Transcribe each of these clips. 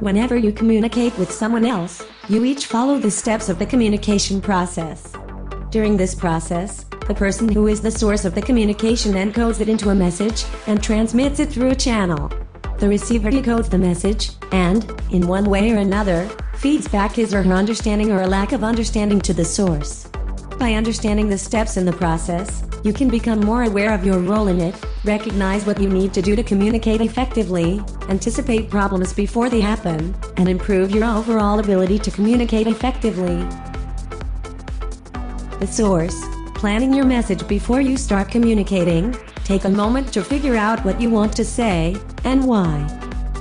Whenever you communicate with someone else, you each follow the steps of the communication process. During this process, the person who is the source of the communication encodes it into a message and transmits it through a channel. The receiver decodes the message and, in one way or another, feeds back his or her understanding or a lack of understanding to the source. By understanding the steps in the process, you can become more aware of your role in it, recognize what you need to do to communicate effectively, anticipate problems before they happen, and improve your overall ability to communicate effectively. The source. Planning your message before you start communicating. Take a moment to figure out what you want to say, and why.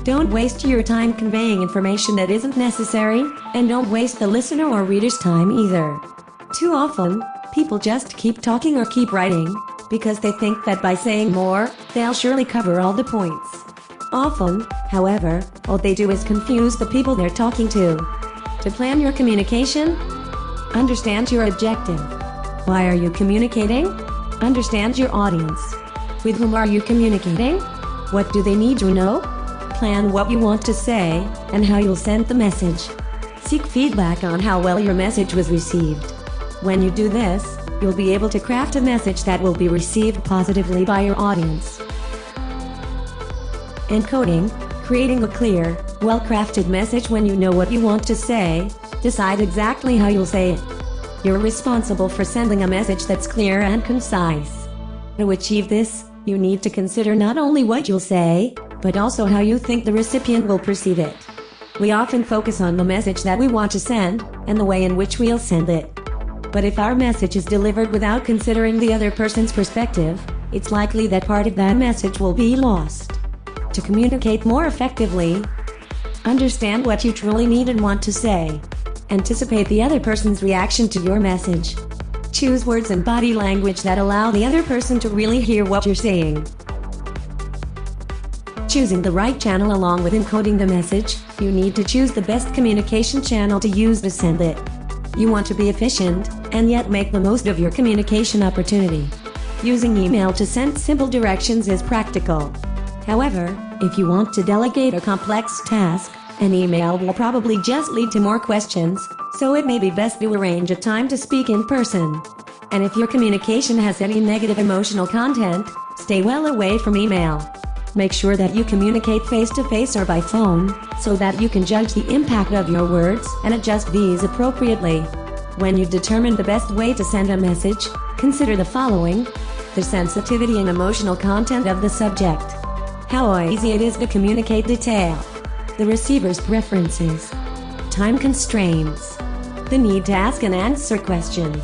Don't waste your time conveying information that isn't necessary, and don't waste the listener or reader's time either. Too often, people just keep talking or keep writing, because they think that by saying more, they'll surely cover all the points. Often, however, all they do is confuse the people they're talking to. To plan your communication, understand your objective. Why are you communicating? Understand your audience. With whom are you communicating? What do they need to know? Plan what you want to say, and how you'll send the message. Seek feedback on how well your message was received. When you do this, you'll be able to craft a message that will be received positively by your audience. Encoding, creating a clear, well-crafted message. When you know what you want to say, decide exactly how you'll say it. You're responsible for sending a message that's clear and concise. To achieve this, you need to consider not only what you'll say, but also how you think the recipient will perceive it. We often focus on the message that we want to send, and the way in which we'll send it. But if our message is delivered without considering the other person's perspective, it's likely that part of that message will be lost. To communicate more effectively, understand what you truly need and want to say. Anticipate the other person's reaction to your message. Choose words and body language that allow the other person to really hear what you're saying. Choosing the right channel. Along with encoding the message, you need to choose the best communication channel to use to send it. You want to be efficient, and yet make the most of your communication opportunity. Using email to send simple directions is practical. However, if you want to delegate a complex task, an email will probably just lead to more questions, so it may be best to arrange a time to speak in person. And if your communication has any negative emotional content, stay well away from email. Make sure that you communicate face-to-face or by phone, so that you can judge the impact of your words and adjust these appropriately. When you determine the best way to send a message, consider the following: the sensitivity and emotional content of the subject, how easy it is to communicate detail, the receiver's preferences, time constraints, the need to ask and answer questions.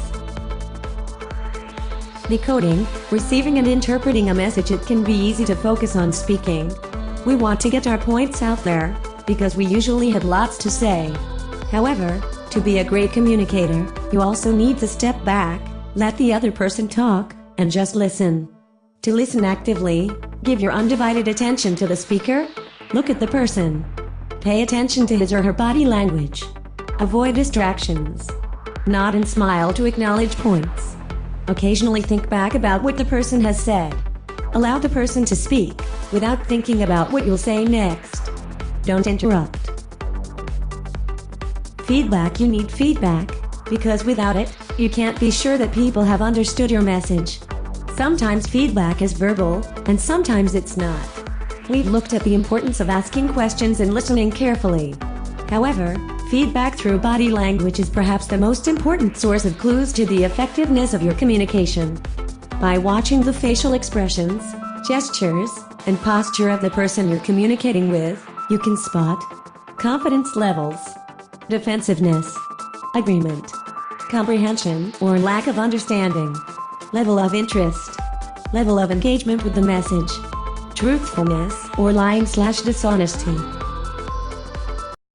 Decoding, receiving and interpreting a message. It can be easy to focus on speaking. We want to get our points out there, because we usually have lots to say. However, to be a great communicator, you also need to step back, let the other person talk, and just listen. To listen actively, give your undivided attention to the speaker. Look at the person. Pay attention to his or her body language. Avoid distractions. Nod and smile to acknowledge points. Occasionally think back about what the person has said. Allow the person to speak, without thinking about what you'll say next. Don't interrupt. Feedback. You need feedback, because without it, you can't be sure that people have understood your message. Sometimes feedback is verbal, and sometimes it's not. We've looked at the importance of asking questions and listening carefully. However, feedback through body language is perhaps the most important source of clues to the effectiveness of your communication. By watching the facial expressions, gestures, and posture of the person you're communicating with, you can spot confidence levels, defensiveness, agreement, comprehension or lack of understanding, level of interest, level of engagement with the message, truthfulness or lying/dishonesty.